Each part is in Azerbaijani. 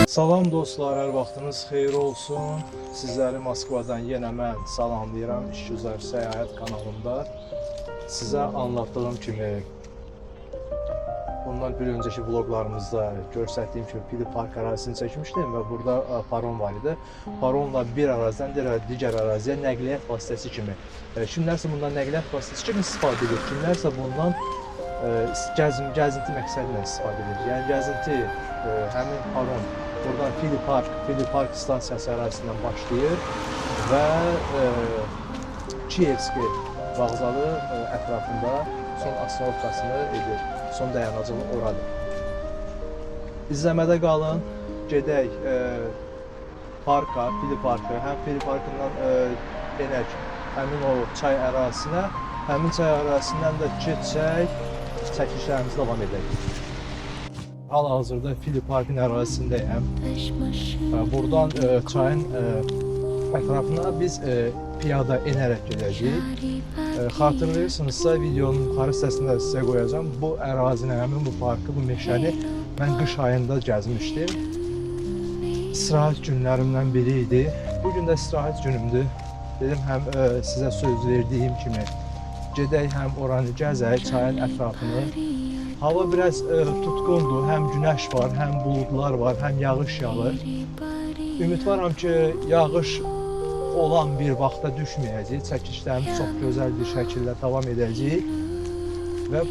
Salam dostlar, hər vaxtınız xeyir olsun. Sizləri Moskvadan yenə mən salamlayıram. İşgüzar Səyahət kanalında. Sizə anlattığım kimi, bundan bir öncəki vloglarımızda göstərdiyim kimi Fili Park ərazisini çəkmişdim və burada paron var idi. Paronla bir ərazidən digər əraziyə nəqliyyat vasitəsi kimi. Kimlərsə bundan nəqliyyat vasitəsi kimi istifadə edir, kimlərsə bundan gəzinti məqsədilə istifadə edir. Yəni gəzinti həmin paron buradan Fili Park stansiyası ərazisindən başlayır və Kiyevski vağzalı ətrafında son asfaltçasını edir. Son dayanacığı oradır. İzləmədə qalın, gedək parka, Fili Parkı. Həm Fili Parkından enək həmin o çay ərazisinə, həmin çay ərazisindən də keçək, çəkilişlərimizi davam edək. Hal-hazırda Fili Parkın ərazisindəyəm. Buradan çayın ətrafına biz piyada enərək gedəcəyik. Xatırlayırsınızsa videonun yuxarı hissəsində sizə qoyacağım. Bu ərazini, həmin bu parkı, bu meşəni mən qış ayında gəzmişdim. İstirahət günlərimdən biri idi. Bugün də istirahət günümdür. Dedim həm sizə söz verdiyim kimi gedək, həm oranı gəzək, çayın ətrafını. Hava biraz tutqundur, həm günəş var, həm buludlar var, həm yağış yağır. Ümidvaram ki, yağış olan bir vaxta düşməyəcək, çəkilişlərimiz çox gözəl bir şəkildə davam edəcək. Və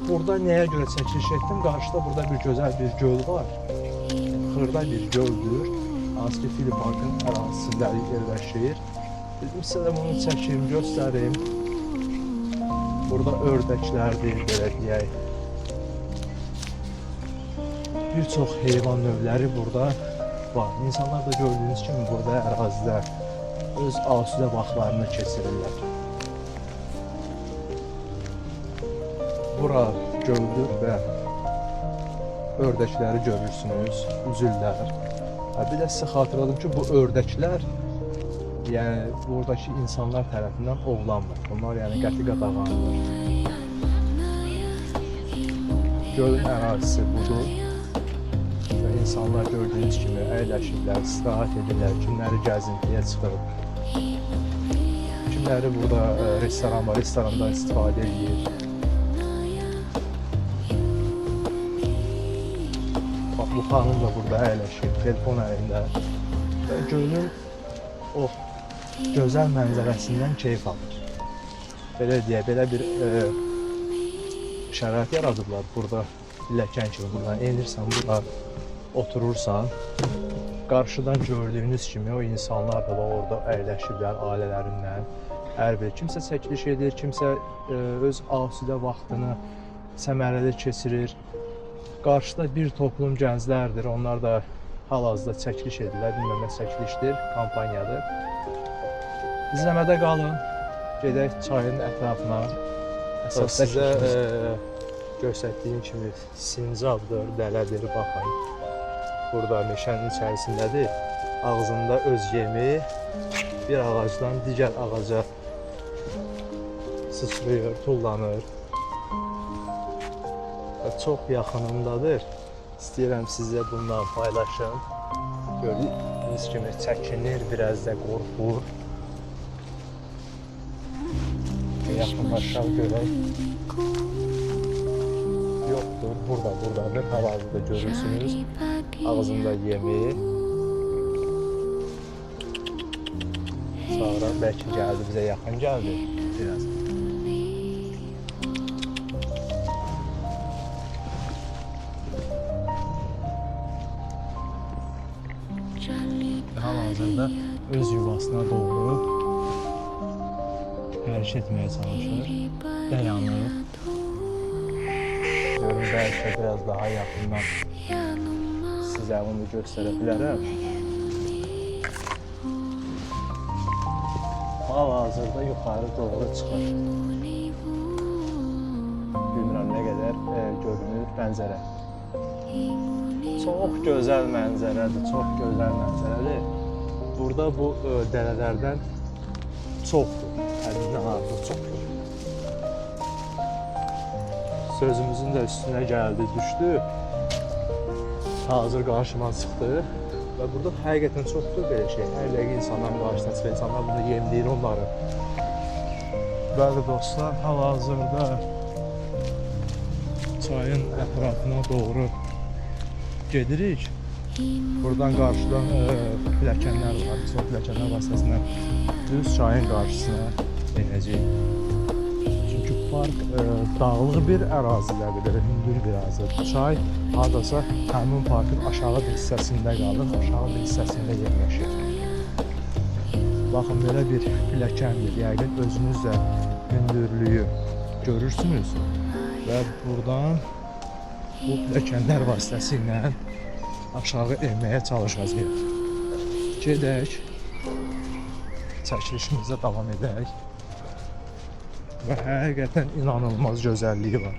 burada nəyə görə çəkiliş etdim? Qarşıda burada bir gözəl bir göl var. Xırda bir göldür. Hansı ki, Fili Parkın ərazisində yerləşir. Dedim sizə də bunu çəkim, göstərim. Burada ördəklərdir, belə deyək. Bir çox heyvan növləri burada var. İnsanlar da gördüyünüz kimi burada ərazidə öz asudə vaxtlarını keçirirlər. Bura göldür və ördəkləri görürsünüz, üzürlər. Bir də sizə xatırladım ki, bu ördəklər yəni buradakı insanlar tərəfindən ovlanmır. Bunlar yəni qəti qadağandır. Gölün ərazisi budur. Və insanlar gördüyünüz kimi əyləşirlər, istirahət edirlər, kimləri gəzintiyə çıxır. Kimləri burada restoran var, restorandan istifadə edir. Bax, bu xanım da burada əyləşir, telefon əlində. Və gölün o gözəl mənzərəsindən keyif alır. Belə deyək, belə bir şərait yaradıblar burada. Pilləkən kimi buradan enirsən, burada oturursan. Qarşıdan gördüyünüz kimi o insanlar da orada əyləşiblər ailələrlə. Hər bir kimsə çəkiliş edir, kimsə öz asudə vaxtını səmərəli keçirir. Qarşıda bir toplum gənclərdir, onlar da hal-hazırda çəkiliş edirlər, bilməmə çəkilişdir, kampaniyadır. İzləmədə qalın, gedək çayın ətrafına. Sizə göstərdiyim kimi sincabdır, dələdir, baxın. Burada meşənin içərisindədir. Ağzında öz yemi bir ağacdan digər ağaca sıçrayır, tullanır. Çox yaxınımdadır. İstəyirəm sizə bundan paylaşım. Gördüyünüz kimi çəkinir, biraz da qorxur. Yaxınlaşaq görək. Yoxdur, buradadır, hal-hazırda görürsünüz. Ağzında yemi. Sonra bəlkə gəldi, bizə yaxın gəldi. Biraz. Hal-hazırda öz yuvasına doğru hərəkət etməyə çalışır. Dayanır. Görün, bəlkə biraz daha yaxından sizə onu göstərə bilərəm. Hal-hazırda yuxarı doğru çıxır. Bilmirəm nə qədər görünür mənzərə. Çox gözəl mənzərədir, çox gözəl mənzərədir. Burada bu dərələrdən çoxdur, həddindən artıq çoxdur. Sözümüzün də üstünə gəldi, düşdü. hazır qarşıma çıxdı və burada həqiqətən çoxdur belə şey. Hər dəqiqə insanların qarşısına çıxır, insanlar bunu yemləyir onları. Bəli dostlar, hal-hazırda çayın ətrafına doğru gedirik. Buradan qarşıdan pilləkənlər var. Biz o pilləkənlər vasitəsilə düz çayın qarşısına enəcəyik. Çünki park dağlıq bir ərazidədir, hündür bir ərazidir. Çay hardasa həmin parkın aşağı bir hissəsində qalır, aşağı bir hissəsində yerləşir. Baxın, belə bir pilləkəndir. Yəqin özünüz də hündürlüyü görürsünüz və buradan bu pilləkənlər vasitəsilə aşağı enməyə çalışacağıq. Gedək, çəkilişimizə davam edək və həqiqətən inanılmaz gözəlliyi var.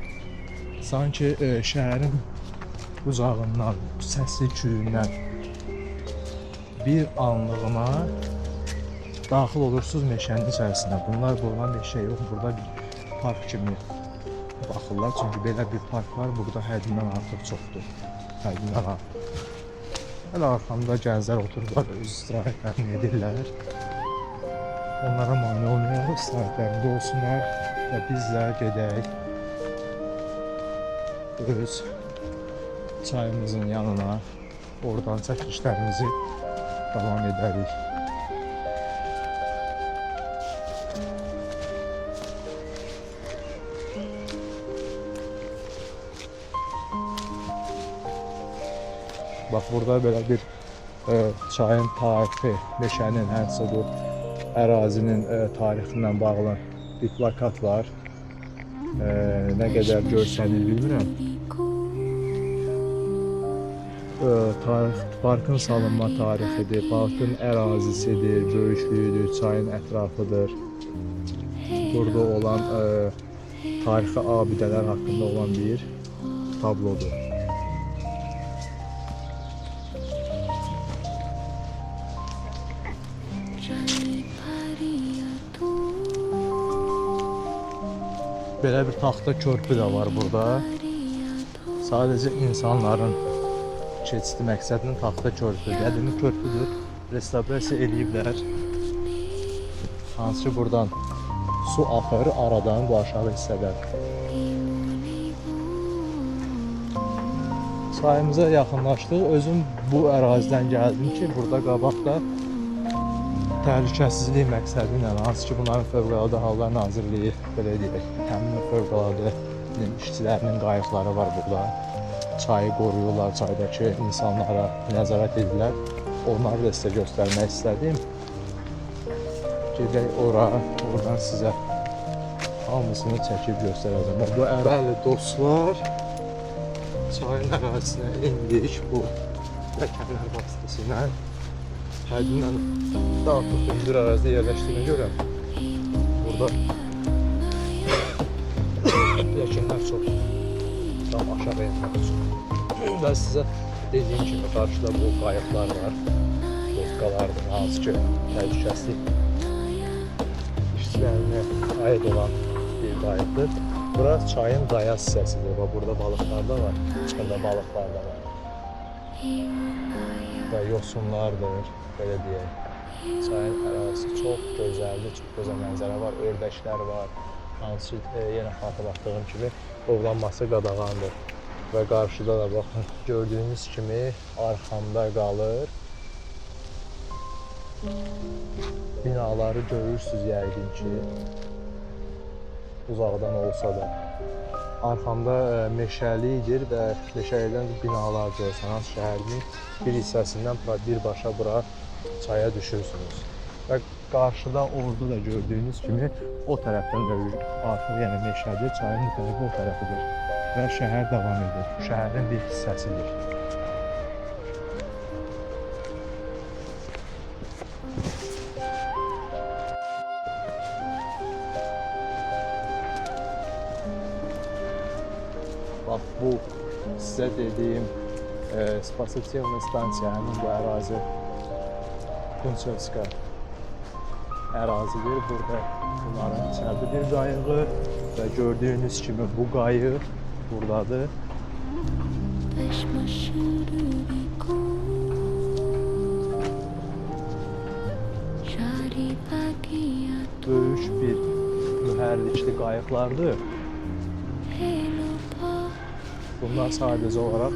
Sanki şəhərin uzağından, səsli küyündən bir anlığına daxil olursunuz meşənin içərisinə. Bunlar burada meşə yox, burada bir park kimi baxırlar. Çünki belə bir park var, burada həddindən artıq çoxdur. Həddindən artıq. Hələ arxamda gənclər otururlar, öz istirahətlərini edirlər. Onlara mane olmayaq, istirahətlərində olsunlar və biz də gedək öz çayımızın yanına, oradan çəkilişlərimizi davam edərik. Bax, burada belə bir çayın tarixi, meşənin, həmçə bu ərazinin tarixindən bağlı bir plakat var. Nə qədər görsənir bilmirəm. Parkın salınma tarixidir, parkın ərazisidir, böyüklüyüdür, çayın ətrafıdır. Burada olan tarixi abidələr haqqında olan bir tablodur. Belə bir taxta körpü də var burada. Sadəcə insanların keçidi məqsədinin taxta körpü, qədimi körpüdür. Restavrasiya eləyiblər. Hansı ki buradan su axır aradan bu aşağı hissədən. Çayımıza yaxınlaşdıq. Özüm bu ərazidən gəldim ki, burada qabaqda təhlükəsizlik məqsədi ilə, hansı ki bunların Fövqəladə Hallar Nazirliyi, belə deyək, həmin fövqəladə işçilərinin qayıqları var burada. Çayı qoruyurlar, çaydakı insanlara nəzarət edirlər. Onları da sizə göstərmək istədim. Gedək ora, oradan sizə hamısını çəkib göstərəcəm. Bu bəli dostlar, çayın ərazisinə indik bu pilləkənlər vasitəsilə. Həddindən daha çox hündür ərazidə yerləşdiyinə görə burada pilləkənlər çox tam aşağı enmək üçün. Və sizə dediyim kimi qarşıda bu qayıqlar var, lodkalardır, hansı ki təhlükəsizlik işçilərinə aid olan bir qayıqdır. Bura çayın dayaz hissəsidir və burada balıqlar da var, çıxında balıqlar da var və yosunlardır. Belə deyək, çayın ərazisi çox gözəldir, çox gözəl mənzərə var, ördəklər var, hansı yenə xatırlatdığım kimi ovlanması qadağandır və qarşıda da baxın, gördüyünüz kimi arxamda qalır. Binaları görürsünüz yəqin ki, uzaqdan olsa da. Arxamda meşəlidir və meşəlidən binalar görürsünüz, şəhərin bir hissəsindən birbaşa bura çaya düşürsünüz. Və qarşıda orada da gördüyünüz kimi o tərəfdən də artıq yəni meşədir, çayın mütərifi o tərəfidir və şəhər davam edir. Şəhərin bir hissəsidir. Bax, bu sizə dediyim spasitivna stansiya, həmin bu ərazi Kunçevska ərazidir. Burada bunların içərdə bir qayığı və gördüyünüz kimi bu qayıq buradadır. hərbiçli qayıqlardır. Bunlar sadəcə olaraq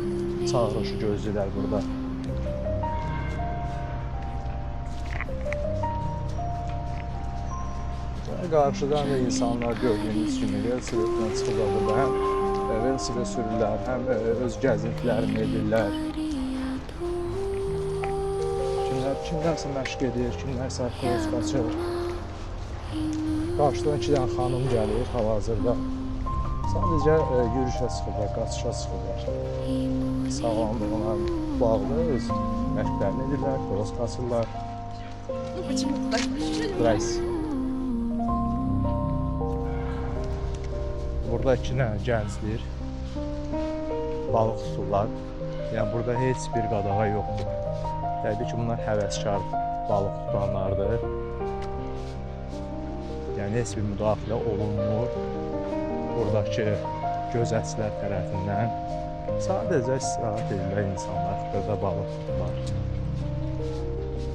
çağırışı gözləyirlər burada. Qarşıdan da insanlar gördüyünüz kimi velosipedlə çıxırlar burada. Həm velosiped sürürlər, həm öz gəzintilərini edirlər. Kimlərsə məşq edir, kimlərsə cross qaçır. Qarşıdan 2 dənə xanım gəlir hal-hazırda. Sadəcə yürüyüşə çıxırlar, qaçışa çıxırlar. Sağlamlığına bağlı öz məşqlərini edirlər, cross qaçırlar. Zdraйте. Burada 2 dənə gəncdir. Balıq tuturlar. Yəni burada heç bir qadağa yoxdur. Təbii ki, bunlar həvəskar balıq tutanlardır. Yəni heç bir müdaxilə olunmur buradakı gözətçilər tərəfindən. Sadəcə istirahət edirlər insanlar, xırda balıq tuturlar.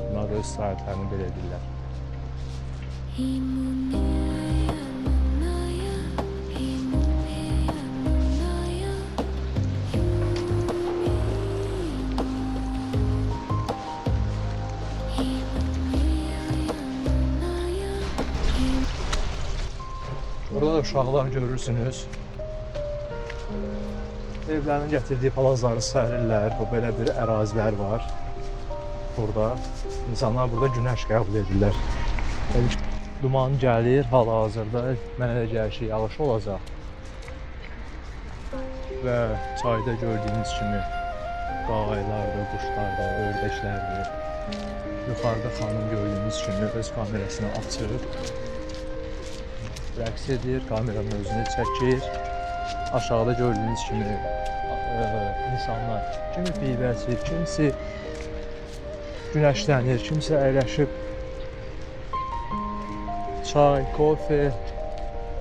Bunlar da öz istirahətlərini belə edirlər. Burada da uşaqlar görürsünüz. Evlərin gətirdiyi palazları sərirlər, belə bir ərazilər var. Burada insanlar burada günəş qəbul edirlər. Duman gəlir, hal-hazırda mənə də gəlir ki, yağış olacaq. Və çayda gördüyünüz kimi qağaylardır, quşlardır, ördəklərdir. Yuxarıda xanım gördüyünüz kimi öz kamerasını açıb rəqs edir, kameranın özünü çəkir. Aşağıda gördüyünüz kimi insanlar, kimi pivəçir, kimisi günəşlənir, kimisi əyləşib çay, kofe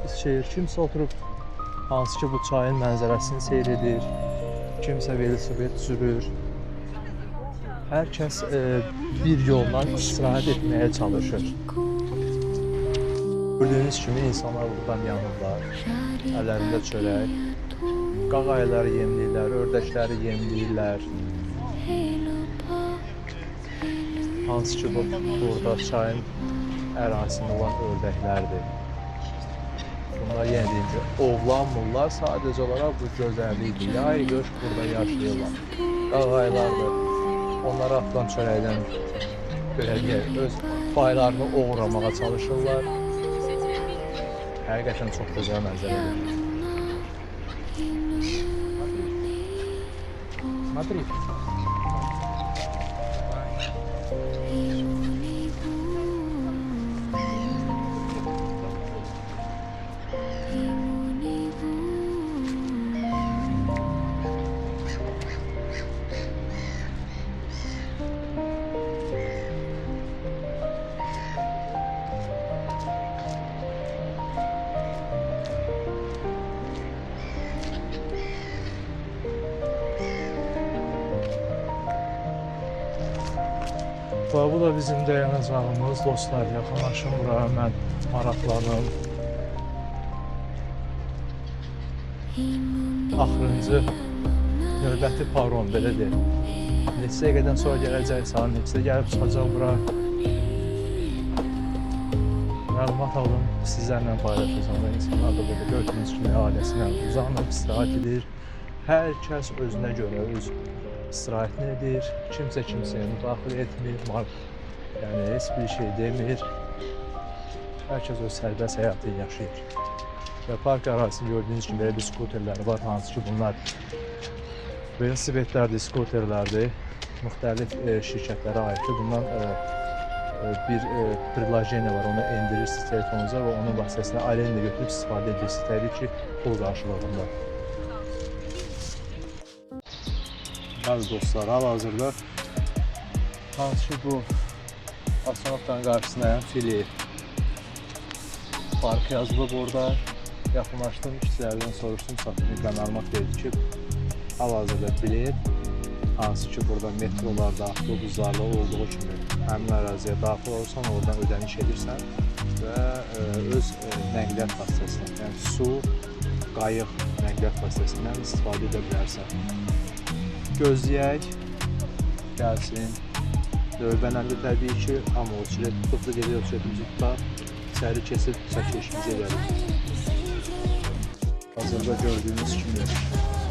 içir, kimisi oturub hansı ki bu çayın mənzərəsini seyr edir, kimsə velosiped sürür. Hər kəs bir yolla istirahət etməyə çalışır. Gördüyünüz kimi insanlar buradan yanırlar, əllərində çörək, qağayları yemləyirlər, ördəkləri yemləyirlər. Hansı ki burada çayın ərazisində olan ördəklərdir. Bunlar yenə deyim ki, ovlanmırlar, sadəcə olaraq bu gözəllikdir. Yay, qış burada yaşayırlar. Qağaylardır, onlara atılan çörəkdən öz paylarını oğurlamağa çalışırlar. Həqiqətən çox gözəl mənzərədir. Смотри. Bu da bizim dayanacağımız dostlar. Yaxınlaşın buraya, mən maraqlanım. Axırıncı növbəti paron, belə deyil. Neçə dəqiqədən sonra gələcək, saat neçədə gəlib çıxacaq bura. Məlumat alın, sizlərlə paylaşacağım və insanlar da burada gördüyünüz kimi ailəsinə uzanıb, istirahət edir. Hər kəs özünə görə öz istirahətini edir, kimsə kimsəyə müdaxilə etmir, yəni heç bir şey demir. Hər kəs öz sərbəst həyatı yaşayır. Və park ərazisini gördüyünüz kimi belə bir skuterlər var, hansı ki bunlar velosipedlərdir, skuterlərdir, müxtəlif şirkətlərə aiddir. Bundan bir prilajeniya var, onu indirirsiniz telefonunuza və onun vasitəsilə ailəndə götürüb istifadə edirsiniz, təbii ki, pul qarşılığında. Bəzi dostlar, hal-hazırda hansı ki bu astronavtların qarşısında fili park yazılıb orada. Yaxınlaşdım, işçilərdən soruşdum, satışlıqla məlumat verdi ki, hal-hazırda bilet hansı ki burada metrolarda, avtobuslarla olduğu kimi həmin əraziyə daxil olursan, oradan ödəniş edirsən və öz nəqliyyat vasitəsindən, yəni su, qayıq nəqliyyat vasitəsindən istifadə edə bilərsən. Gözləyək, gəlsin. Növbənəndə təbii ki, amma o çilə tutubda gedir, o çilə tutubda içəri kesib çəkilişimizi edərik. Hazırda gördüyünüz kimi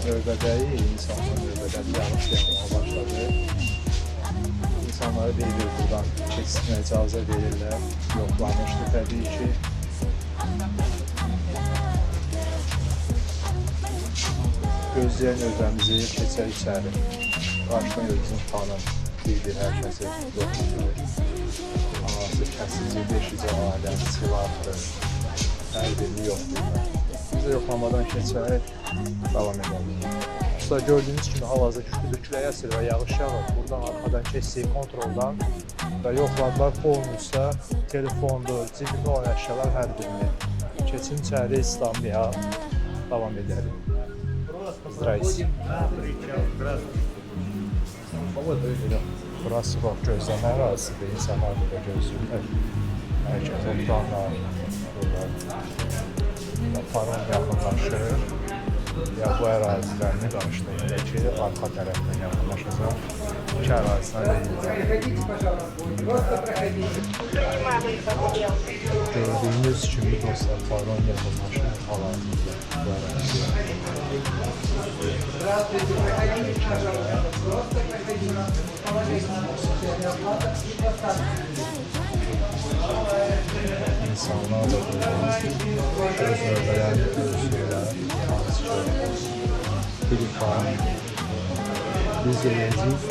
növbədəyi insanlar növbədəli yağış yağmağa başladı. İnsanlara deyilir buradan keçsinə icazə verirlər, yoxlanmışdı təbii ki. Gözləyən növbəmizi keçək içəri. Qarşıdan gözümüzün xanım bir hər kəsi yoxlayır. Anası kəsici, beşici aləm, silahdır, hər birini yoxlayırlar. Biz də yoxlamadan keçərək davam edelim. Usta gördüyünüz kimi hal-hazırda kütlü külək əsir və yağış yağır. Buradan arxadan keçdiyi kontroldan və yoxladılar fonunuzsa telefondur, cibində olan əşyalar hər birini. Keçin içəri İslamlıya davam edelim. Здравствуйте. Burası bax gözləmə ərazisidir. İnsanlar burada gözləyirlər. Hər kəs oturanlar burada. Paron yaxınlaşır. Ya bu ərazilərini qarşılayır ki, arxa tərəfdən yaxınlaşacaq. İki ərazisindən gördüyünüz kimi dostlar, paron yaxınlaşır hal-hazırda bu əraziyə. İnsanlar da burada öz növbələrini gözləyirlər. Biz de yazıyız.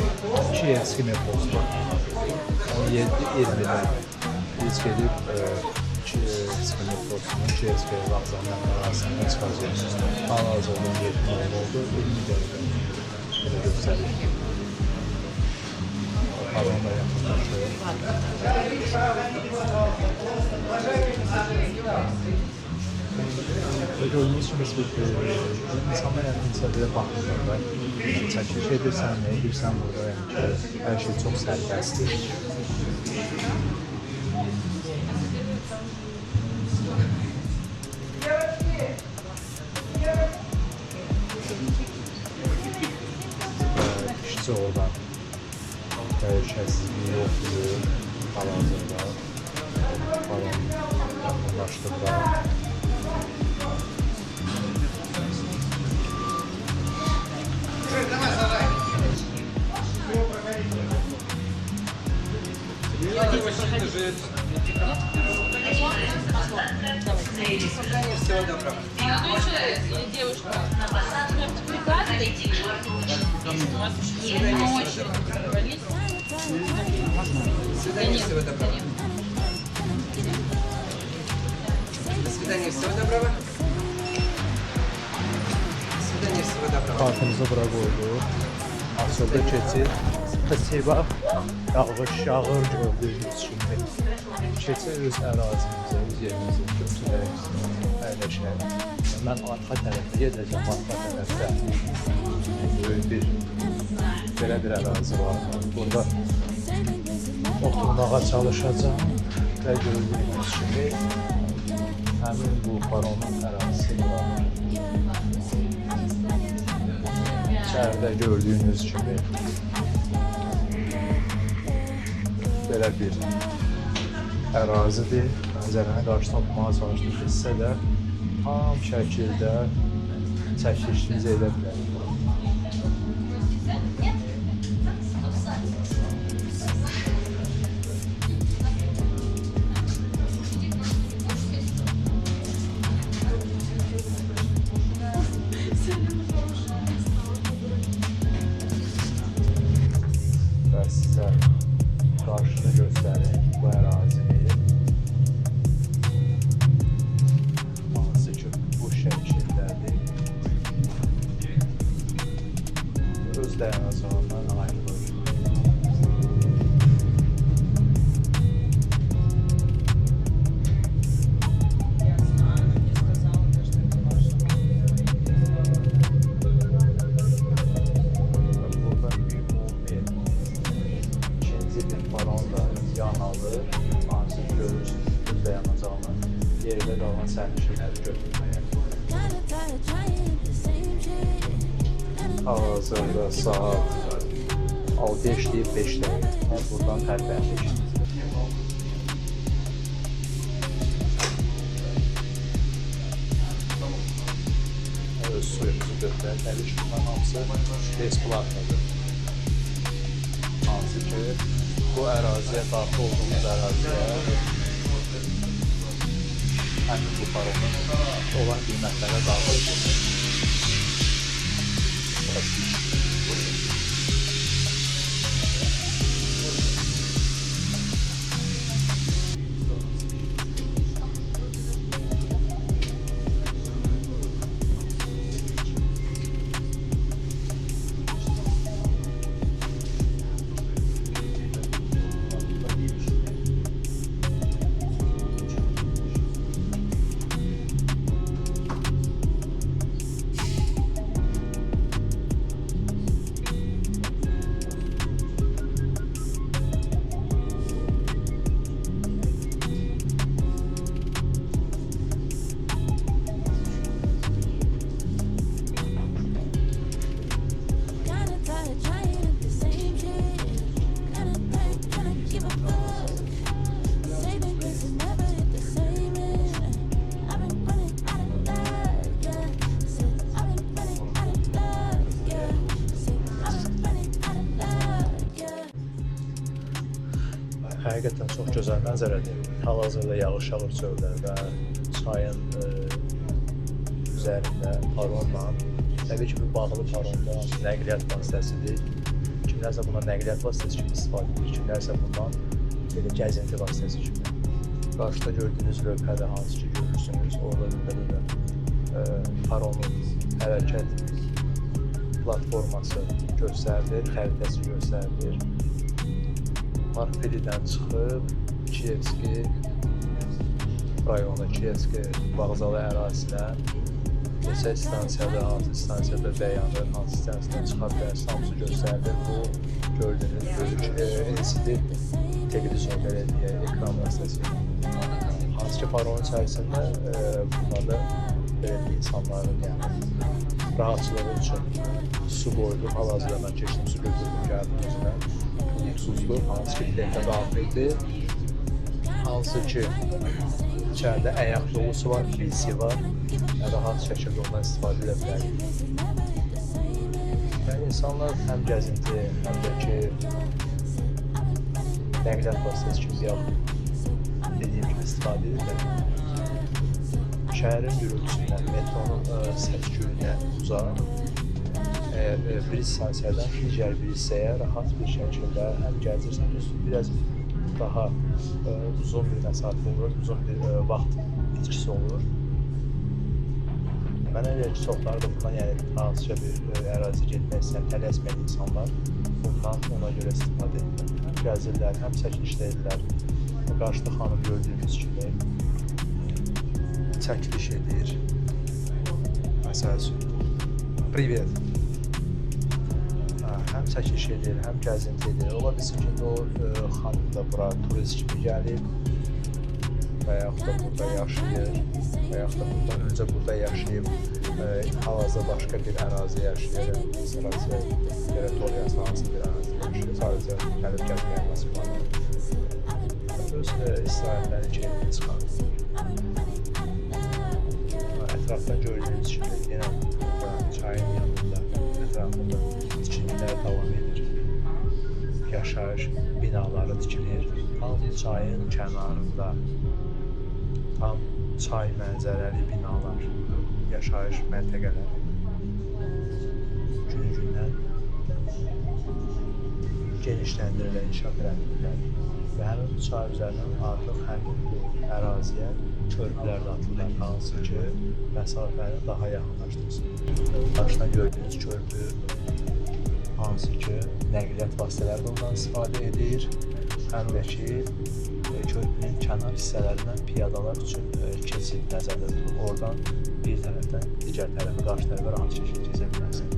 Kievski metrosu. 17-20'de biz gelip Kievski metrosunun Kievski vokzalının arasında çıkacağız. Hal-hazırda 7 oldu. 20 derece. Böyle gösterir. Paronla yakınlaşıyor. Ve gördüğünüz gibi insanlar inisiyatifə baxmırlar. Çəkiliş edirsən, nə edirsən burada, yəni ki, hər şey çox sərbəstdir. İşçi oradan təhlükəsizliyi yoxdur, hal-hazırda. Paron yaxınlaşdırlar. Девушка, прикладывайте. До свидания, всего доброго. До свидания, всего доброго. Kartımızı bura qoyduq. Açıldı keçid. Spasiba. Yağış yağır gördüyünüz kimi. Keçid öz ərazimizə, öz yerimizə götürək, əyləşək. Mən arxa tərəfə gedəcəm, arxa tərəfdə böyük bir belə bir ərazi var. Burada oturmağa çalışacağım və gördüyünüz kimi həmin bu paronun ərazisi var. İçəridə gördüyünüz kimi belə bir ərazidir. Mənzərəni qarşı tutmağa çalışdıq hissə də tam şəkildə çəkilişimizi edə bilərik. Və sizə qarşıda göstərim bu ərazini. Hansı ki bu şəkildədir. Öz dayanacağından ayrılır. Burada büyük ikinci bir paron da yan alır. Hansı görürsünüz öz dayanacağından yerdə qalan sərnişinləri götürməyə. Hal-hazırda saat 6 işləyib 5 dəqiqə. Buradan tərpəndik. Öz suyumuzu götürək. Təbii ki, bunların hamısı besplatlıdır. Hansı ki, bu əraziyə daxil olduğumuz əraziyə həmin bu paronun olan qiymətlərə daxil edilir. Həqiqətən çox gözəl mənzərədir. Hal-hazırda yağış yağır çöldə və çayın üzərində paronla, təbii ki, bu bağlı paronda nəqliyyat vasitəsidir. Kimlərsə bundan nəqliyyat vasitəsi kimi istifadə edir, kimlərsə bundan belə gəzinti vasitəsi kimi. Qarşıda gördüyünüz lövhədə hansı ki görürsünüz, orada lövhədə paronun hərəkət platforması göstərilir, xəritəsi göstərilir. Markpelidən çıxıb Kiyevski rayonu, Kiyevski Vağzalı ərazisinə neçə stansiyada, hansı stansiyada dayanır, hansı stansiyada çıxa bilərsə, hamısı göstərilir. Bu gördüyünüz böyük LCD televizyon belə deyək, ekran vasitəsilə. Hansı ki, paronun içərisində bunlarda belə insanların rahatçılığı üçün su qoyulub, hal-hazırda mən keçdim, su götürdüm, gəldim özümə. Pulutsuzdur, hansı ki, biletə daxildir. Hansı ki, içəridə əyaq dolusu var, PC var. Rahat şəkildə ondan istifadə edə bilərik. Yəni, insanlar həm gəzinti, həm də ki, nəqliyyat vasitəsi kimi dediyim kimi istifadə edirlər. Şəhərin gürültüsündən, metronun səs-küyündən uzaq. Bir stansiyadan digər bir hissəyə rahat bir şəkildə həm gəzirsiniz, biraz daha uzun bir məsafə olur, uzun bir vaxt itkisi olur. Mənə elə ki, çoxları da bundan, yəni hansıca bir ərazi getmək istəyən, tələsməyən insanlar bundan ona görə istifadə edirlər. Həm gəzirlər, həm çəkilişdə edirlər. Qarşıda xanım gördüyünüz kimi çəkiliş edir. Məsəl üçün, privet. Həm çəkiliş edir, həm gəzinti edir. Ola bilsin ki, o xanım da bura turist kimi gəlib və yaxud da burada yaşayır və yaxud da bundan öncə burada yaşayıb hal-hazırda başqa bir ərazi yaşayır. Sırası, teritoriyası hansı bir ərazi yaşayır. Sadəcə gəlib gəzməyə nasib var. Öz istirahətlərini keyfini çıxarır. Ətrafdan gördüyünüz kimi yenə çayın yanında, ətrafında tikililər davam edir. Yaşayış binaları tikilir. Tam çayın kənarında, tam çay mənzərəli binalar, yaşayış məntəqələri gün-gündən genişləndirilir, inkişaf edilirlər. Və həmin bu çay üzərindən artıq həmin bu əraziyə körpülər də atılır, hansı ki, məsafəni daha yaxınlaşdırsın. Qarşıdan gördüyünüz körpü, hansı ki, nəqliyyat vasitələri də ondan istifadə edir, həm də ki, körpünün kənar hissələrindən piyadalar üçün keçid nəzərdə tutulur. Oradan bir tərəfdən digər tərəfə, qarşı tərəfə rahat şəkildə keçə bilərsən.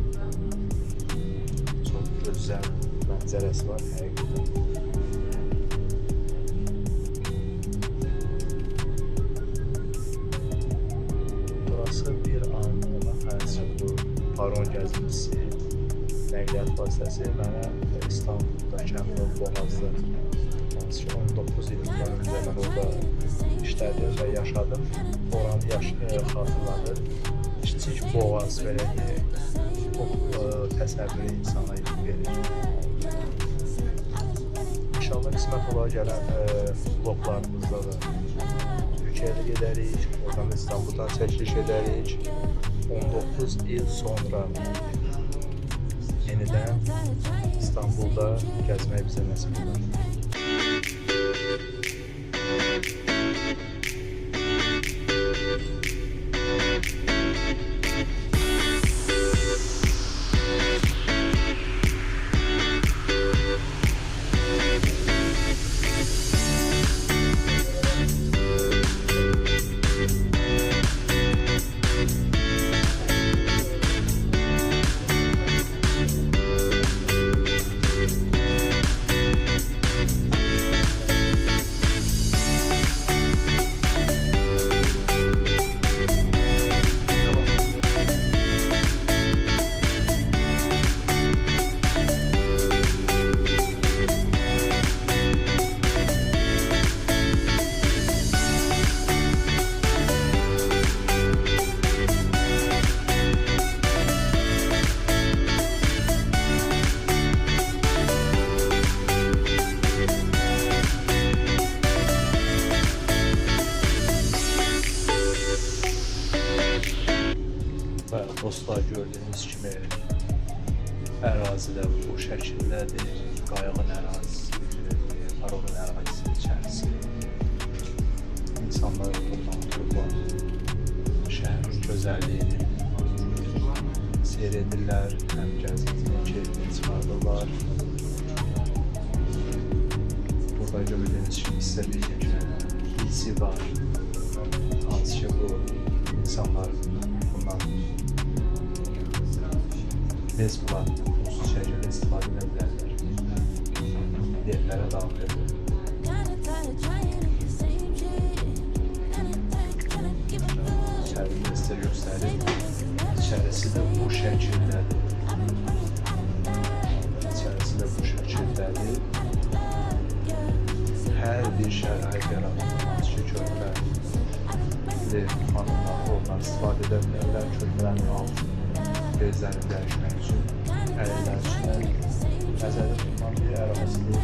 Çox gözəl mənzərəsi var, həqiqətən. paron gəzintisi, nəqliyyat vasitəsi mənə İstanbulda, Kəmrol, Boğazda, hansı ki 19 ildən öncə mən orada işlədim və yaşadım. Oranı xatırladır. Kiçik boğaz belə deyək, təsəvvürü insana verir. İnşallah qismət olaraq gələn vloglarımızda da Türkiyədə gedərik, oradan İstanbuldan çəkiliş edərik. 19 il sonra yenidən İstanbulda gəzmək bizə nəsib olur. Dostlar, gördüyünüz kimi ərazidə bu şəkildədir. Qayığın ərazisidir, paronun ərazisi içərisi. İnsanlar bundan dururlar. Şəhərin gözəlliyini seyr edirlər, həm gəzintini, keyfini çıxardırlar. Burada gördüyünüz kimi sizə bir izi var. Hansı ki bu insanlar bundan Bezbula pulsuz şəkildə istifadə edə bilərlər. Yerlərə daxil edir. İçərini sizə göstərir. İçərisi də bu şəkildədir. İçərisi də bu şəkildədir. Hər bir şərait yaratılmaz ki, körpəli xanımlar oradan istifadə edə bilərlər. Körpələrin altını gözlərini dəyişmək üçün, əllər üçün nəzərdə tutulan bir ərazidir.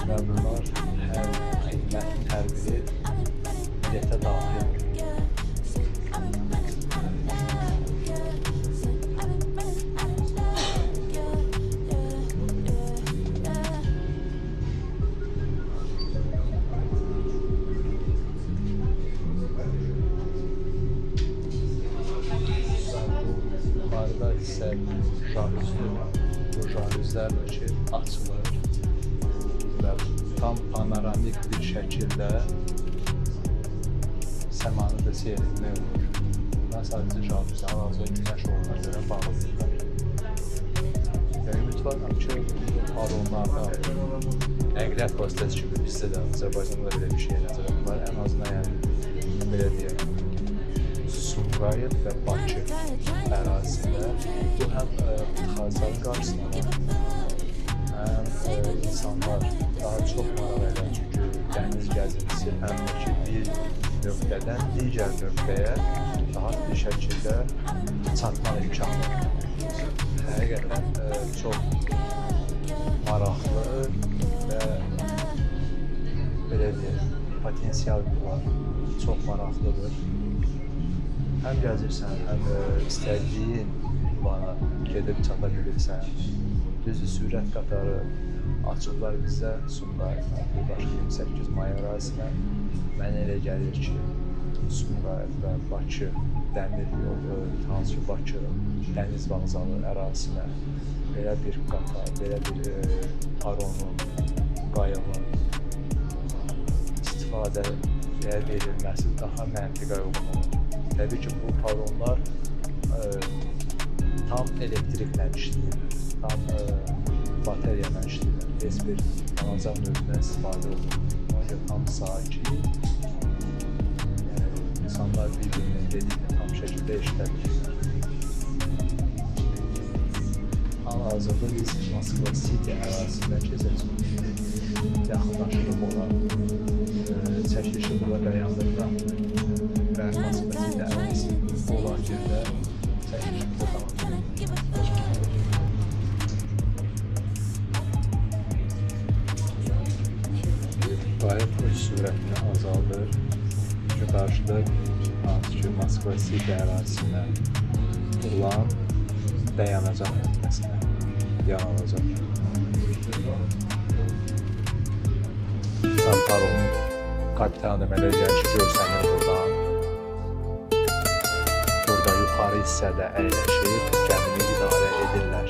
Və bunlar hər biri biletə daxildir. Yuxarıda isə janüzdür. Bu janüzlərlə ki, açılır və tam panoramik bir şəkildə səmanı da seyr etmək olur. Bunlar sadəcə janüzlər, hal-hazırda günəş olduğuna görə bağlıdırlar. Ümidvaram ki, paronlarda nəqliyyat vasitəsi kimi bizdə də Azərbaycanda belə bir şey nəzərdə var. Ən azından belə deyək. Sumqayıt və Bakı ərazisində bu həm ixracatın qarşısına var, həm insanlar daha çox maraq edən, çünki dəniz gəzintisi həm də ki bir nöqtədən digər nöqtəyə rahat bir şəkildə çatma imkanı var. Həqiqətən çox maraqlı və belə deyək, potensial var, çox maraqlıdır. Həm gəzirsən, həm istədiyin plana gedib çata bilirsən. Düzdür, sürət qatarı açıqlar bizə Sumqayıt, 28 may ərazisinə. Mənə elə gəlir ki, Sumqayıt və Bakı dəmir yolu, hansı ki Bakı dəniz vağzalı ərazisinə belə bir qatar, belə bir paronun, qayığın istifadəyə verilməsi daha məntiqə uyğun olur. Təbii ki, bu paronlar tam elektriklə işləyir, tam bateriyadan işləyir. Heç bir yanacaq növündən istifadə olunur. Tam sakin, insanlar bir-birinin dediyini tam şəkildə eşidə bilirlər. Hal-hazırda biz Moskva City ərazisindən keçəcəyik. Yaxınlaşırıq ona. Çəkilişi burada dayandırıram və Moskva City ərazisi olan yerdə çəkilişimizi tamamlayırıq. Qayıq öz sürətini azaldır. Çünki qarşıda hansı ki Moskva City ərazisinə olan dayanacaq nöqtəsinə yanılacaq. Paronun kapitanı deməli gəliş görsənir buradan. Burada yuxarı hissədə əyləşib gəmini idarə edirlər.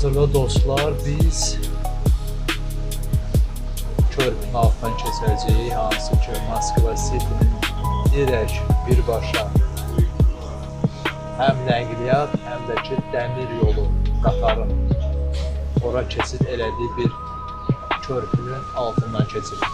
Hal-hazırda dostlar biz körpünün altından keçəcəyik, hansı ki Moskva City'nin dirək birbaşa həm nəqliyyat, həm də ki dəmir yolu qatarın ora keçid elədiyi bir körpünün altından keçirik.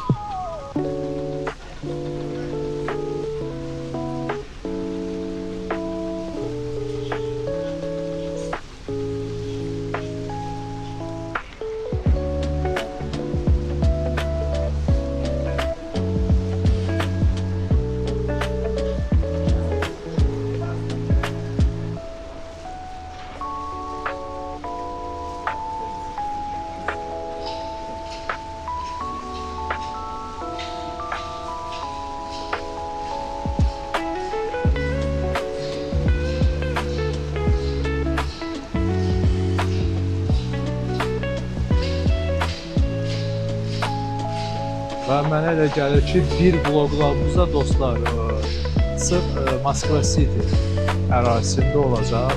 Və mənə elə gəlir ki, bir vloqlarımızda dostlar sırf Moskva City ərazisində olacaq.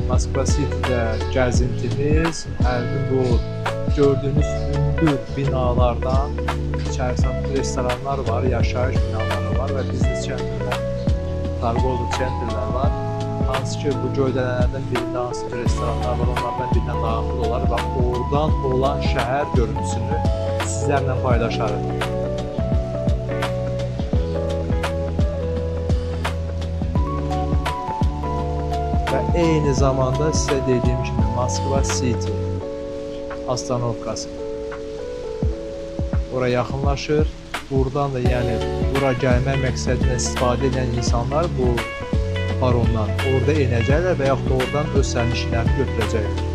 Moskva City'də gəzintimiz həmin bu gördüyünüz hündür binalardan içərisində restoranlar var, yaşayış binaları var və biznes centrlər, торговый centrlər var. Hansı ki, bu göydələnlərdən birində hansı ki restoranlar var, onlardan birindən daxil olar və oradan olan şəhər görüntüsünü sizlərlə paylaşarıq. Və eyni zamanda sizə dediyim kimi Moskva City astanovkası. Ora yaxınlaşır. Buradan da yəni bura gəlmək məqsədinə istifadə edən insanlar bu parondan orada enəcəklər və yaxud da oradan öz sərnişinlərini götürəcəklər.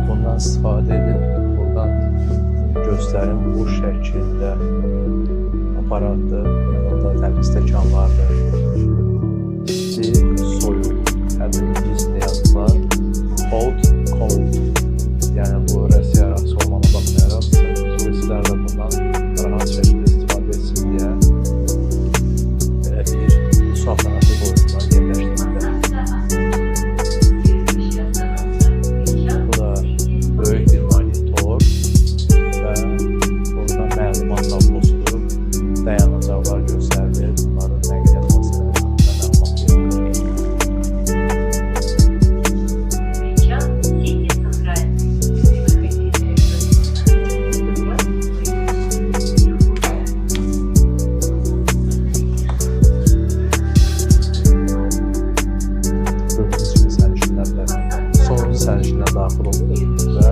bundan istifadə edib buradan göstərim bu şəkildə aparatdır. Yanında təmiz stəkanlardır. İsti, soyuq, həm də ingiliscə yazılar. Hot, cold. Yəni bu Rusiya arası olmana baxmayaraq turistlər də bundan rahat şəkildə istifadə etsin deyə belə bir su aparatı qoyublar yerləşdiriblər. Bu da böyük bir monitor və buradan məlumat tablosudur. Dayanacaqlar göstərilir. Bunların nəqliyyat vasitələri haqqında məlumat verilir. Gördüyünüz kimi sərnişinlərlə sonuncu sərnişinlər daxil olur və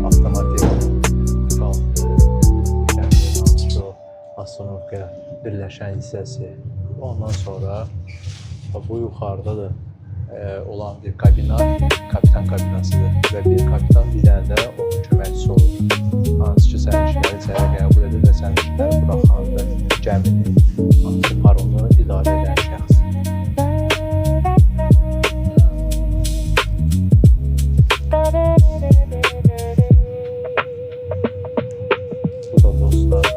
avtomatik qalxdı. Kəndin astronomika birləşən hissəsi. Ondan sonra bu yuxarıda da olan bir kabina, kapitan kabinasıdır və bir kapitan bir dənə də onun köməkçisi olur. Hansı ki sərnişinləri içəri qəbul edir və sərnişinləri buraxan və gəmini, hansı paronu idarə edən şəxs. Bu da dostlar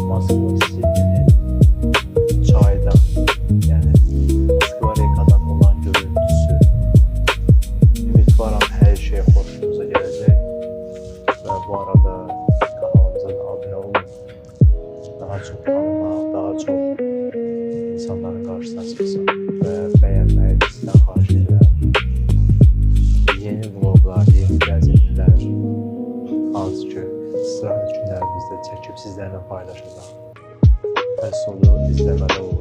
Moskva Sidney çayda, yəni Moskva rekadan olan görüntüsü. Ümidvaram hər şey xoşunuza gələcək və bu arada kanalımıza da abunə olun. Daha çox tanımaq, daha çox insanların qarşısına çıxsın və bəyənməyi sizdən xahiş edirəm. Yeni vloglar, yeni qəzetlər, hansı ki istirahət günlərimizdə çəkib sizlərlə paylaşacağım. Bəs sonu izləmədə olun.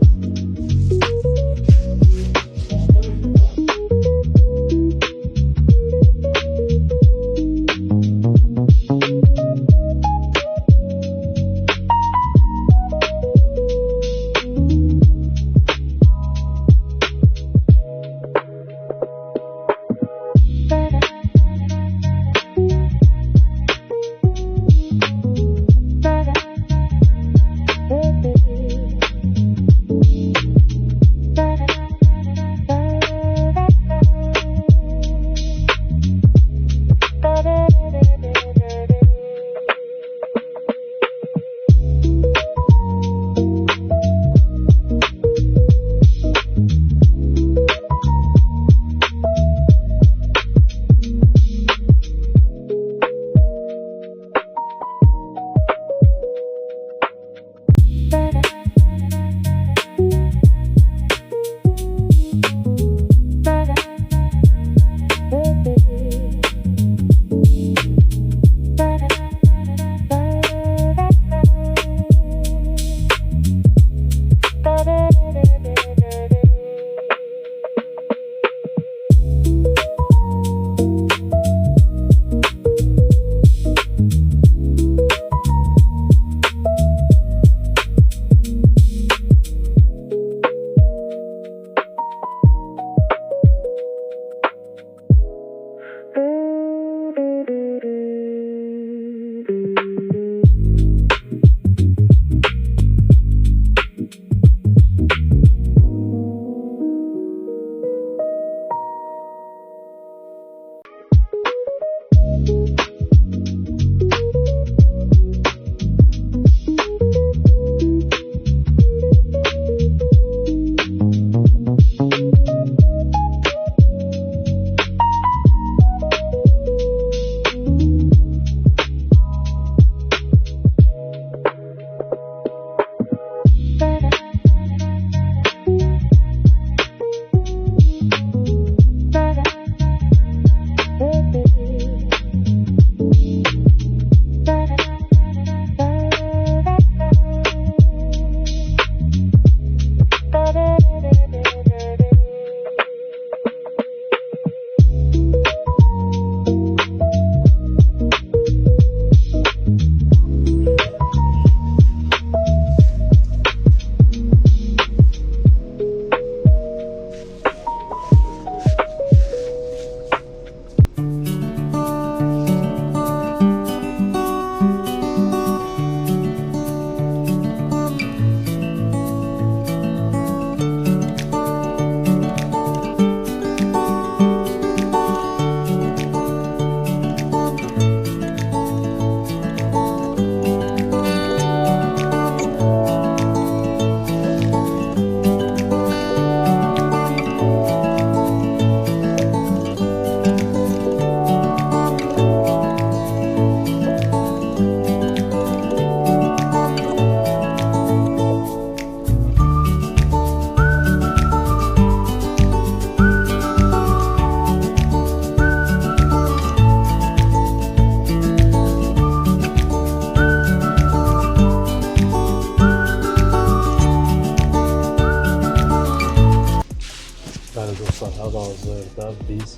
Bəli dostlar, hal-hazırda biz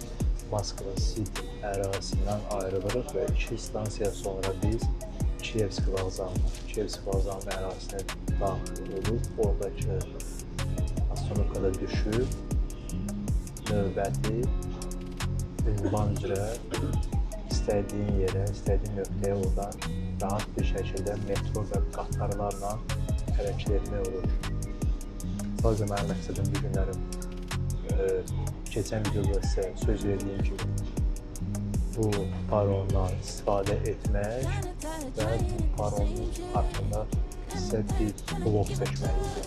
Moskva City ərazisindən ayrılırıq və 2 stansiya sonra biz Kiyevsk vağzalının ərazisinə daxil olub, oradakı astanovkada düşüb, növbəti ünvan üzrə istədiyin yerə, istədiyin nöqtəyə oradan rahat bir şəkildə metro və qatarlarla hərəkət etmək olur. Sadəcə mənim məqsədim bu günlərim keçən videoda sizə söz verdiyim kimi bu parondan istifadə etmək və bu paronun haqqında sizə bir vlog çəkməkdir.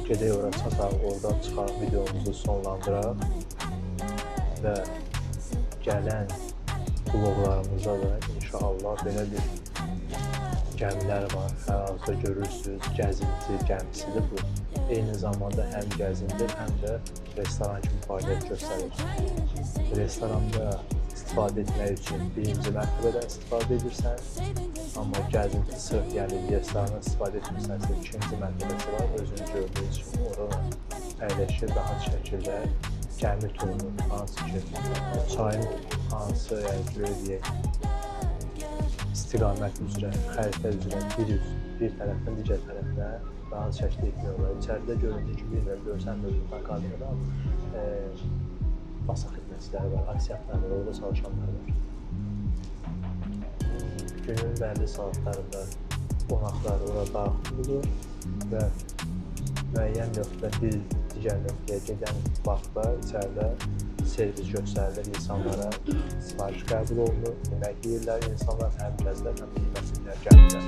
Gedək ora çataq, oradan çıxaq, videomuzu sonlandıraq və gələn vloglarımızda da inşallah belə bir gəmilər var. Hal-hazırda görürsünüz, gəzinti gəmisidir bu. Eyni zamanda həm gəzindir, həm də restoran kimi fəaliyyət göstərir. Restoranda istifadə etmək üçün birinci mərtəbədən istifadə edirsən, amma gəzinti sırf, yəni restorandan istifadə etmirsənsə ikinci mərtəbəsi var. Özünü gördüyünüz kimi orada əyləşir rahat şəkildə gəmi turunu, hansı ki, çayın hansı, yəni görəyək, istiqamət üzrə, xəritə üzrə bir tərəfdən digər tərəfdə rahat şəkildə etmək olar. İçəridə göründüyü kimi, bilmirəm, görsənmiyorsunuz kamerada, masa xidmətçiləri var, aksiyatlar var, orada çalışanlar var. Günün bəlli saatlarında qonaqlar ora daxil olur və müəyyən nöqtə bir digər nöqtəyə gedən vaxtda içəridə servis göstərilir, insanlara sifariş qəbul olunur, yemək yeyirlər, insanlar həm gəzlər, həm də yeməsinlər, gəlirlər.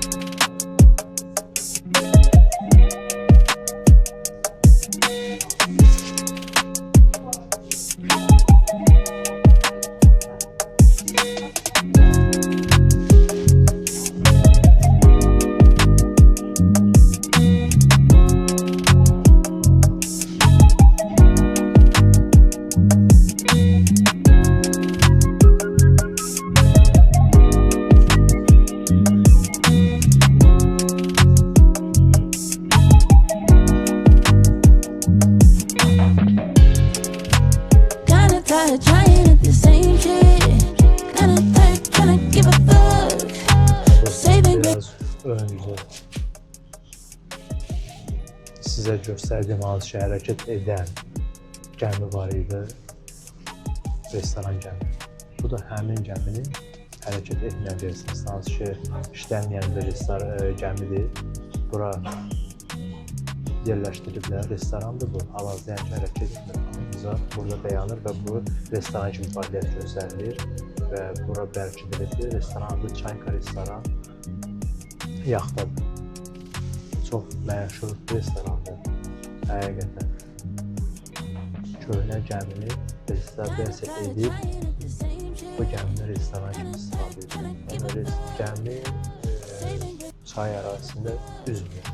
Sizə göstərdiyim hadisəyə hərəkət edən gəmi var idi, restoran gəmi. Bu da həmin gəminin hərəkət etməyən versiyası, hansı ki, işlənməyən bir gəmidir. Bura yerləşdiriblər, restorandır bu, hal-hazırda hərəkət etmir, burada dayanır və bu restoran kimi fəaliyyət göstərilir və bura bərkidilibdir. Restorandır, Çayka restoran, yaxtadır. Çox məşhur restorandır, həqiqətən. Köhnə gəmini restavrasiya edib, bu gəmini restoran kimi istifadə edir. Gəmi çay ərazisində üzmür.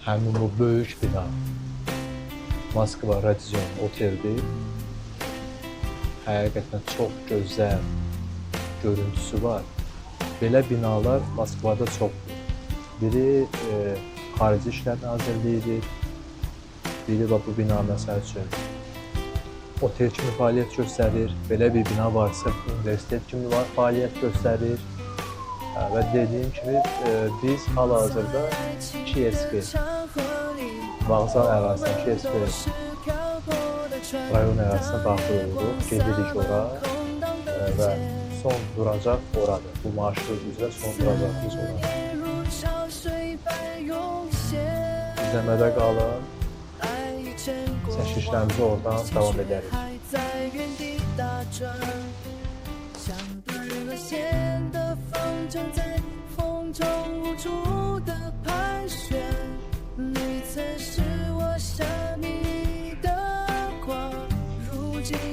həmin bu böyük bina Moskva Radisson oteldir. Həqiqətən çox gözəl görüntüsü var. Belə binalar Moskvada çoxdur. Biri Xarici İşlər Nazirliyidir. Biri bu bina məsəl üçün otel kimi fəaliyyət göstərir. Belə bir bina varsa universitet kimi fəaliyyət göstərir. Və dediyim kimi biz hal-hazırda Kievski vağzal ərazisinə, Kievski rayon ərazisinə daxil oluruq. Gedirik ora və son duracaq oradır. Bu marşrut üzrə son duracaqımız oradır. İzləmədə qalın. Çəkilişlərimizi oradan davam edərik.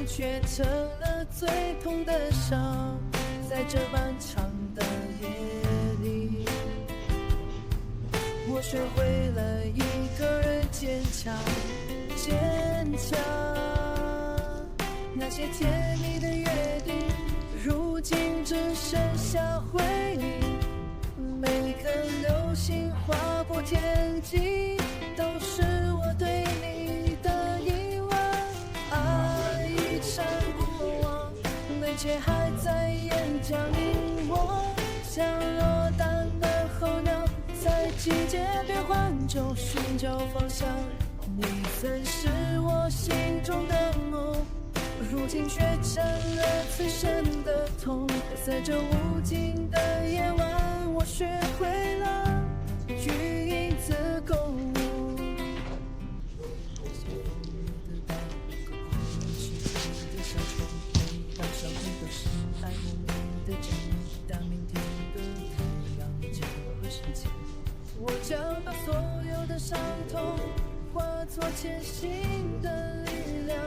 却成了最痛的伤，在这漫长的夜里，我学会了一个人坚强，坚强。那些甜蜜的约定，如今只剩下回忆。每颗流星划过天际，都是我对你的遗忘。爱一场过往，泪却还在眼角凝望，像落单的候鸟，在季节变换中寻找方向。你曾是我心中的梦，如今却成了最深的痛。在这无尽的夜晚，我学会了与影子共舞。我将把所有的伤痛化作前行的力量，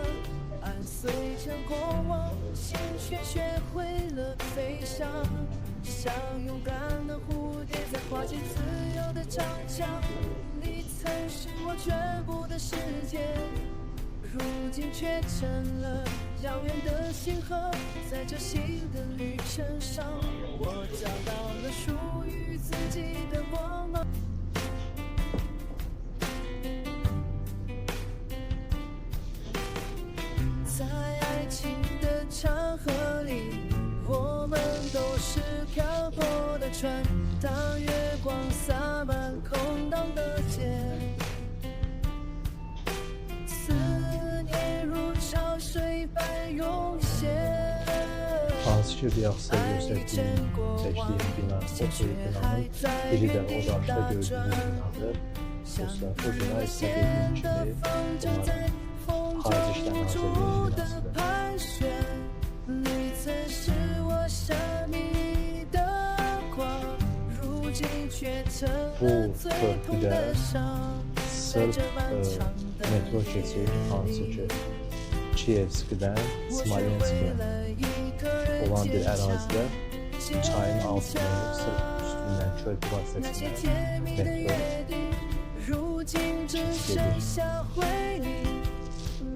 按碎成过往，心却学会了飞翔，像勇敢的蝴蝶在跨进自由的长墙。你曾是我全部的世界，如今却成了遥远的星河。在这新的旅程上，我找到了属于自己的光芒。在爱情的长河里，我们都是漂泊的船，当月光洒满空荡的街，思念如潮水般涌现。Hansı ki riyasda göstərdiyim bina, otel binanın biri də o qarşıda gördüyünüz binadır. Dostlar, o bina isə dediyim kimi Xarici İşlər Nazirliyinin binasıdır. Bu körpüdə sırf metro keçir, hansı ki Kievskidən Smolenskə olan bir ərazidə çayın altını sırf üstündən körpü vasitəsilə metro gedir.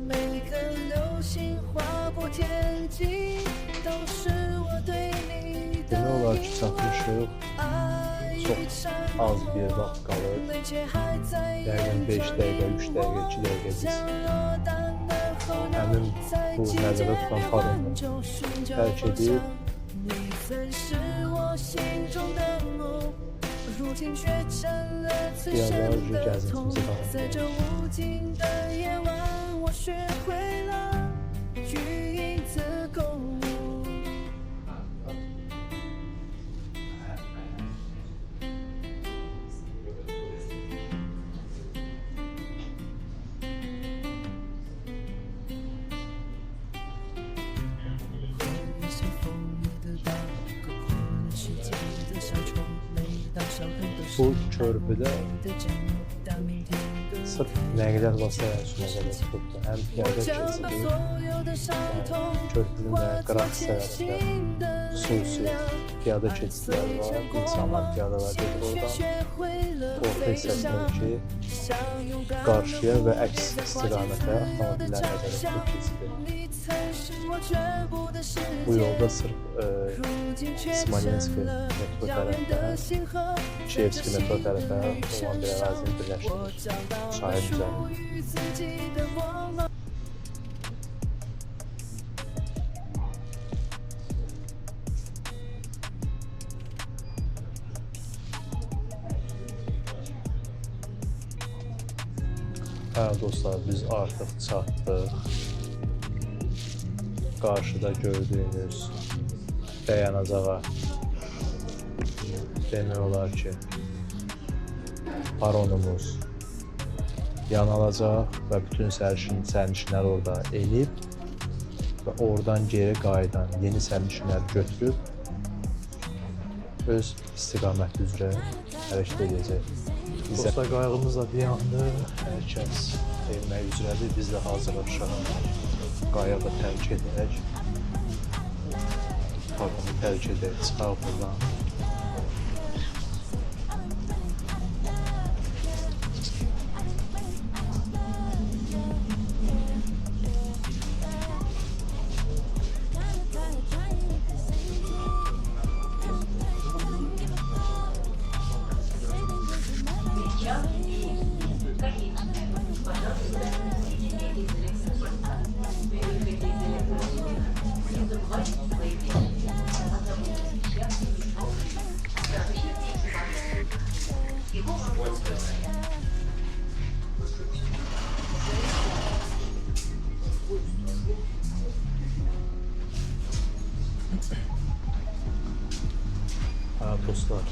每颗流星划过天际，都是我对你的 Demək olar ki, çatmışıq. Çox az bir vaxt qalır. Dəqiqən 5 dəqiqə, 3 dəqiqə, 2 dəqiqə biz həmin bu nəzərdə tutan paronu tərk edib biraz daha gəzintimizi davam edir. 我学会了与影子共舞。Bu körpüdə sırf nəqliyyat vasitələri üçün nəzərdə tutulubdur. Həm 我 piyada 将把 keçidi, 所有的伤痛 körpünün 化 və 作 qıraq 清 hissələrində 醒的 xüsusi 力量， piyada keçidləri var, insanlar piyadalar gedir 却 oradan. 学会了 Orta 飞 hissəsindəki 翔，像勇敢的 qarşıya və 我 əks 在花 istiqamətə 间的 avtomobillər 长 nəzərdə 相 tutulub keçidir. 你曾是我全部的世 Bu 界， yolda sırf 如今却 Smolensk 成了 metro 遥远的 tərəfdə, 星河。 Kievski metro tərəfə 在 olan bir ərazini 我 birləşdirir. 找到了 Şahid 属 üzərində. 于自己的光芒。 Hə dostlar, biz artıq çatdıq. Qarşıda gördüyünüz dayanacağa demək olar ki, paronumuz yanılacaq və bütün sərnişinlər orada enib və oradan geri qayıdan yeni sərnişinlər götürüb öz istiqaməti üzrə hərəkət edəcək. Dostlar, qayğımız da dayandı, hər kəs evmək üzrədir, biz də hazırlaşaq. Qayığı da tərk edək, paronu tərk edək, çıxaq buradan. Ha dostlar,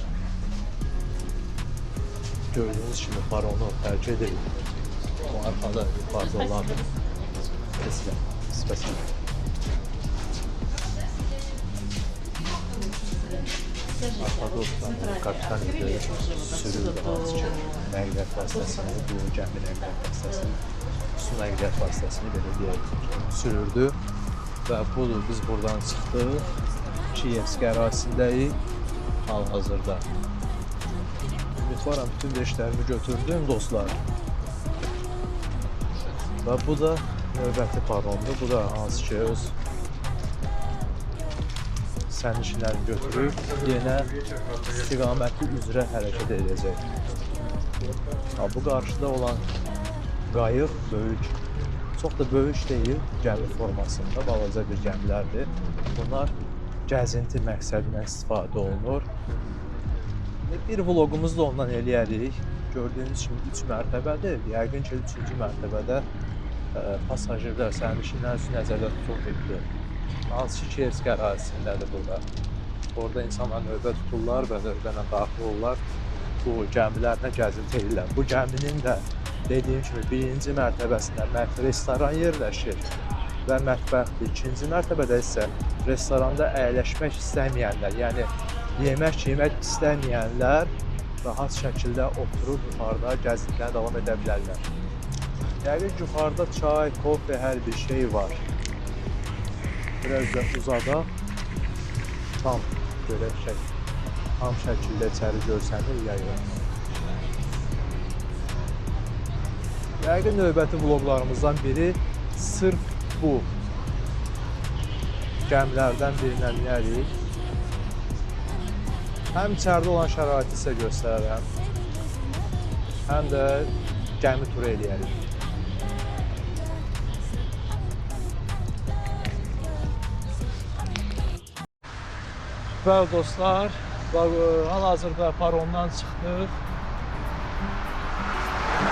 gördüğünüz kimi paronu terk edelim. O arkada fazla olan spesial. Arkada dostlar, kapitan gibi sürüldü az ki, nəqliyyat vasitəsini, bu gəmi nəqliyyat vasitəsini, su nəqliyyat vasitəsini belə deyək, sürürdü. Və budur, biz buradan çıxdıq, Kievski ərazisindəyik hal-hazırda. Ümidvaram bütün veşlərimi götürdüm dostlar. Və bu da növbəti parondur. Bu da hansı ki öz sərnişinlərini götürüb yenə istiqaməti üzrə hərəkət edəcək. Bu qarşıda olan qayıq böyük, çox da böyük deyil, gəmi formasında balaca bir gəmilərdir. Bunlar gəzinti məqsədinə istifadə olunur. Bir vlogumuz da ondan eləyərik. Gördüyünüz kimi 3 mərtəbədir. Yəqin ki 3-cü mərtəbədə pasajirlər, sərnişinlər üçün nəzərdə tutulmuşdur. Hansı ki Kievski ərazisindədir burada. Orada insanlar növbə tuturlar və növbəylə daxil olurlar. Bu gəmilərlə gəzinti edirlər. Bu gəminin də dediyim kimi birinci mərtəbəsində restoran yerləşir və mətbəxdir. İkinci mərtəbədə isə restoranda əyləşmək istəməyənlər, yəni yemək yemək istəməyənlər rahat şəkildə oturub yuxarıda gəzintilərə davam edə bilərlər. Yəqin yuxarıda çay, kofe, hər bir şey var. Biraz da uzadaq, tam görək tam şəkildə içəri görsənir yayılır. Yəqin növbəti vloglarımızdan biri sırf bu gəmilərdən birinə minərik. Həm içəridə olan şəraiti sizə göstərərəm, həm də gəmi turu eləyərik. Bəli dostlar, hal-hazırda parondan çıxdıq.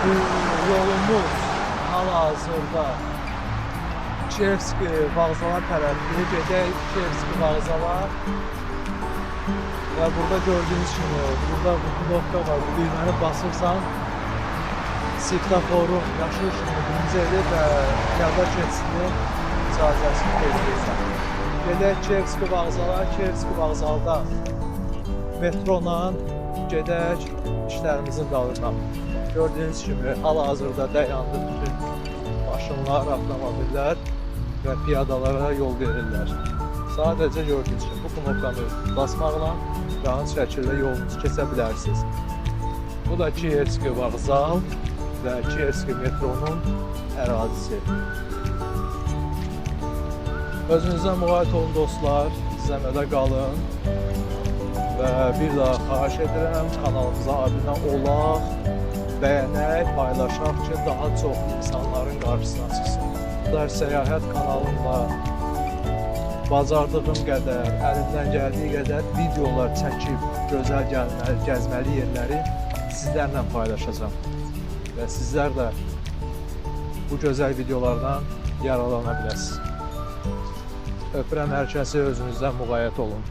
Bu yolumuz hal-hazırda Kievski vağzalar tərəfini gedək, Kievski vağzalar. Və burada gördüyünüz kimi, burada bu knopka var, bu düyməni basırsan, svetoforu yaşıl işini birinci edib və piyada keçidini icazəsini verirsən. Gedək Kievski vağzala, Kievski vağzalda metrola gedək işlərimizin dalına. Gördüyünüz kimi hal-hazırda dayandı bütün maşınlar, avtomobillər və piyadalara yol verirlər. Sadəcə gördüyünüz kimi bu knopkanı basmaqla rahat şəkildə yolunuzu keçə bilərsiniz. Bu da Kiyevski vağzal və Kiyevski metronun ərazisi. Özünüzə müğayət olun dostlar, izləmədə qalın və bir daha xahiş edirəm kanalımıza abunə olaq, bəyənək, paylaşaq ki, daha çox insanların qarşısına çıxsın. Səyahət kanalımla bacardığım qədər, əlimdən gəldiyi qədər videolar çəkib, gözəl gəzməli yerləri sizlərlə paylaşacağım və sizlər də bu gözəl videolardan yararlana biləsiniz. Öpürəm hər kəsi, özünüzdən müğayət olun.